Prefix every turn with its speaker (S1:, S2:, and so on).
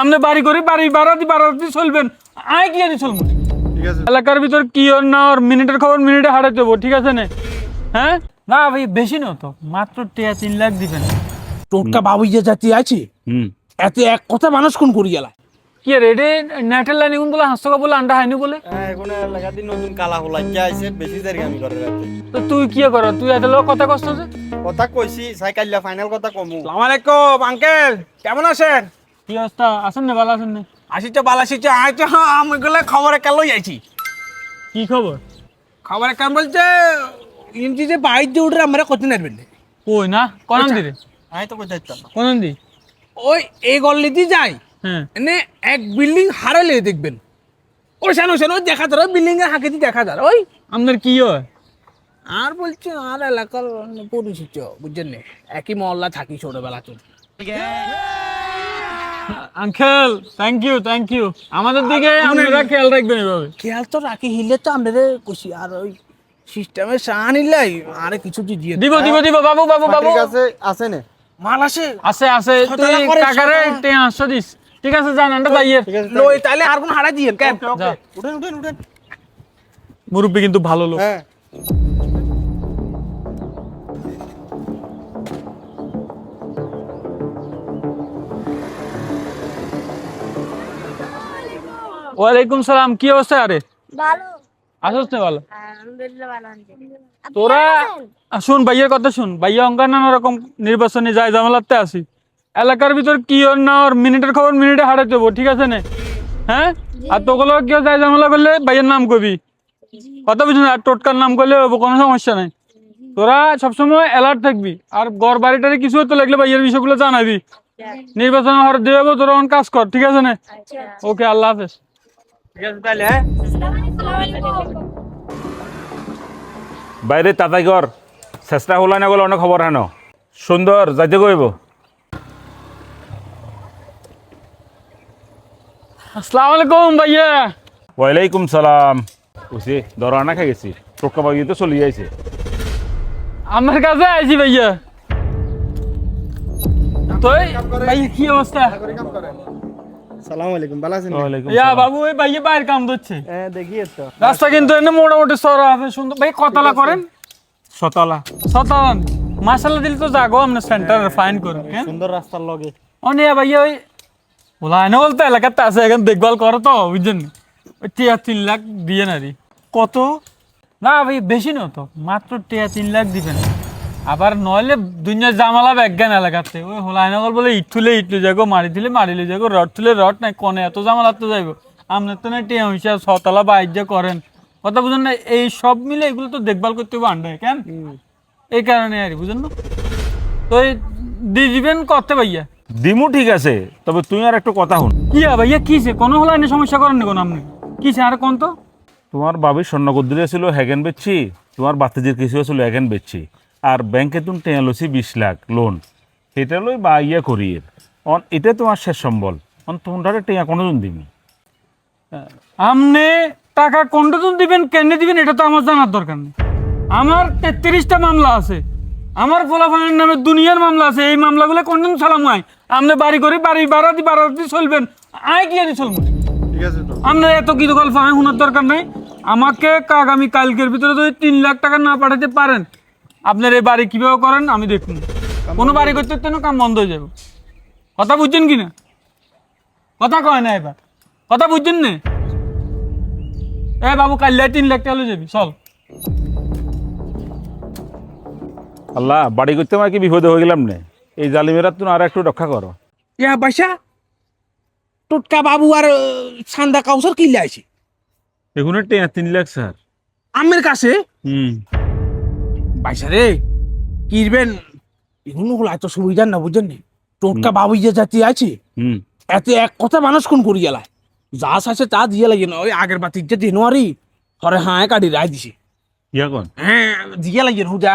S1: আপনি বাড়ি করে বাড়ি বাড়াতে চলবেন, আয় কি জানি চলবো।
S2: ঠিক আছে
S1: এলাকার ভিতর কি ওর না ওর মিনিটের খবর মিনিটে হারাই দেবো, ঠিক আছে না? হ্যাঁ না ভাই বেশি না তো, মাত্র 3 লাখ দিবেন।
S3: টোটকা বাবু যে জাতি আছে এতে এক কথা মানুষ কোন করি গেলা
S1: কি রেডে নেটের লাইনে কোন বলে হাসকা বলে আন্ডা হাইনি বলে।
S2: এখন এলাকা দিন নতুন কালা হলাইয়া আইছে বেশি দেরি আমি করে রাখতে
S1: তো তুই কি কর, তুই এত লোক কথা কষ্ট যে
S2: কথা কইছি সাইকেলটা ফাইনাল কথা কমু।
S3: আসসালামু আলাইকুম আঙ্কেল, কেমন আছেন?
S1: কি অবস্থা, আছেন না ভালো আছেন না?
S3: আসিতে বালা আসিতে আইতে হ্যাঁ আমি গেলে খবরে কেন যাইছি।
S1: কি খবর?
S3: খবরে কেন বলছে ইঞ্চি যে বাইক দিয়ে উঠে আমরা করতে নারবেন
S1: কই না কোন দিরে,
S2: আমি তো কইতে চাইতাম না।
S1: কোন দি?
S3: ওই এই গল্লিতে যাই
S1: হ্যাঁ
S3: এনে এক বিল্ডিং হারালে দেখবেন ওই শানো শানো দেখা যায় বিল্ডিং এর হাঁকেতে দেখা যায় ওই
S1: আপনার কি হয়?
S3: আর বলছে আর এলাকার পরিচিত বুঝছেন না, একই মহল্লা থাকি ছোটবেলা তো।
S1: আঙ্কেল থ্যাংক ইউ আমাদের দিকে আপনারা খেয়াল রাখবেন এভাবে।
S3: খেয়াল তো রাখি হিলে তো আমাদের খুশি আর ওই সিস্টেমে সান নিলাই আরে কিছু দিয়ে
S1: দিব বাবু
S2: ঠিক আছে আছে নে
S3: মাল আসে
S1: আছে তুই
S3: সতলা করে,
S1: কাকারে
S3: সতলা।
S1: 500 দিস, ঠিক আছে যান আন্ডা যাইয়ে।
S2: ঠিক আছে
S3: লই তাইলে আর কোন হারা দিয়েন কেন
S1: যা।
S2: উঠেন উঠেন উঠেন
S1: মুরব্বি কিন্তু ভালো লোক।
S2: হ্যাঁ
S1: ওয়ালাইকুম সালাম, কি অবস্থা? আরে
S4: ভালো
S1: আসছ না ভালো?
S4: আলহামদুলিল্লাহ ভালো আছি। আপনি
S1: তোরা
S4: কেমন আছেন?
S1: শুন ভাইয়ের কথা শুন, ভাইয়া অঙ্কা নানা রকম নির্বাচনে যায় ঝামেলাতে আসি, এলাকার ভিতর কি ওর না ওর মিনিটের খবর মিনিটে হারাই দেবো, ঠিক আছে না? হ্যাঁ আর তোগুলো কেউ যায় ঝামেলা করলে ভাইয়ের নাম কবি, কথা বুঝুন, আর টোটকার নাম করলে হবো, কোনো সমস্যা নাই। তোরা সবসময় অ্যালার্ট থাকবি, আর ঘর বাড়িটারে কিছু হতে লাগলে ভাইয়ের বিষয়গুলো জানাবি। নির্বাচন হওয়ার দিয়ে যাবো, তোরা অন কাজ কর, ঠিক আছে না?
S4: আচ্ছা।
S1: ওকে, আল্লাহ হাফেজ।
S2: ঠিক আছে তাহলে হ্যাঁ
S4: আসসালামু আলাইকুম।
S5: বাইরে তাতাই কর চেষ্টা হল না গেলে অনেক খবর হেন সুন্দর যাইতে কইব।
S1: আসসালামু আলাইকুম ভাইয়া।
S5: ওয়ালাইকুম সালাম। বুঝছি দর আনা খাই গেছি, টোকা বাগিয়ে তো চলে যাইছে।
S1: আমার কাছে আইছি ভাইয়া। তুই ভাইয়া কি অবস্থা?
S2: করে কাম করেন আসসালামু আলাইকুম ভালো আছেন
S5: ওয়ালাইকুম
S1: ইয়া
S5: সালাম।
S1: বাবু ওই ভাইয়া বাইরে কাম দিচ্ছে,
S2: হ্যাঁ দেখি তো
S1: রাস্তা কিন্তু এনে মোটামুটি সরা আছে সুন্দর। ভাই কতলা করেন?
S5: সতলা
S1: শতান মাসাল্লাহ দিলে তো যাগো আমরা সেন্টার ফাইন করুন। হ্যাঁ
S2: সুন্দর রাস্তার লগে
S1: অনিয়া ভাইয়া ওই বলা না বলতে এলাকাতে আছে, এখন দেখভাল করো তো বুঝছেন, ওই 3 লাখ দিয়ে না রে।
S3: কত
S1: না ভাই বেশি না তো, মাত্র 3 লাখ দিবেন। আবার নইলে দুনিয়ার জামালা ব্যাজ্ঞান এলাকাতে ওই হোলাইনগর বলে ইট তুলে ইট লই যাগো, মারি দিলে মারি লই যাগো, রড তুলে রড নাই, কোনে এত জামালা তো যাইব। আপনার তো না টিয়া হিসাব ছতলা বাইর যে করেন, কথা বুঝেন না? এই সব মিলে এগুলো তো দেখভাল করতে হবে আন্ডায়, কেন এই কারণে আর বুঝেন না। তো এই দিয়ে দিবেন করতে ভাইয়া।
S5: দিমু ঠিক আছে, তবে তুই আর একটু কথা শুন।
S1: কি ভাইয়া কিছে কোনো হোলাইনে সমস্যা করেন না কোনো আপনি? কিছে আর কোন তো?
S5: তোমার বাবির স্বর্ণগদ্দিরে ছিল হ্যাগেন বেচছি, তোমার বাতিজির কিছু ছিল হ্যাগেন বেচছি, আর ব্যাংকে তুমি টেয়া লছি 20 লাখ লোন, এটা লই বা ইয়া করি অন, এটা তোমার শেষ সম্বল অন, তোমার টেয়া কোনোদিন দিবি।
S1: আপনি টাকা কোনটা দিবেন কেন দিবেন এটা তো আমার জানার দরকার নেই। আমার 33টা মামলা আছে, আমার ফলাফলের নামে দুনিয়ার মামলা আছে, এই মামলাগুলো কোনদিন চালাম হয়? আপনি বাড়ি করে বাড়ি বাড়াতে চলবেন, আয় কি জানি চলবো।
S2: ঠিক আছে তো
S1: আপনার এত কিছু গল্প আমি শোনার দরকার নেই। আমাকে আগামী কালকের ভিতরে যদি 3 লাখ টাকা না পাঠাতে পারেন, আপনার এই বাড়ি কিভাবে করেন আমি দেখুন। কোনো বাড়ি করতে না কাম বন্ধ হয়ে যাবে। কথা বুঝছেন কি না? কথা কয় না এবার, কথা বুঝছেন না? এ বাবু কাল 3 লাখ টাকা লয়ে যাবি চল।
S5: আল্লাহ বাড়ি করতে আমার কি বিপদে হয়ে গেলাম না, এই জালিমেরা তুমি আর একটু রক্ষা করো।
S3: ইয়া বাসা টোটকা বাবু আর সান্দা কাউসার কিনলে আইছে
S5: এখন টেয়া 3 লাখ স্যার।
S3: আমের কাছে
S5: হুম
S3: বাইসা রে কিরবেন এখন হলো এত সুবিধা না বুঝছেন নি, টোটকা বাবু যে জাতি আছে
S5: হুম
S3: এতে এক কথা মানুষ কোন করি গেলায় যা আছে তা দিয়ে লাগে না। ওই আগের বাতির যে জানুয়ারি হরে হ্যাঁ কাটি রায় দিছে,
S5: ইয়া কোন
S3: হ্যাঁ দিয়ে লাগে হুদা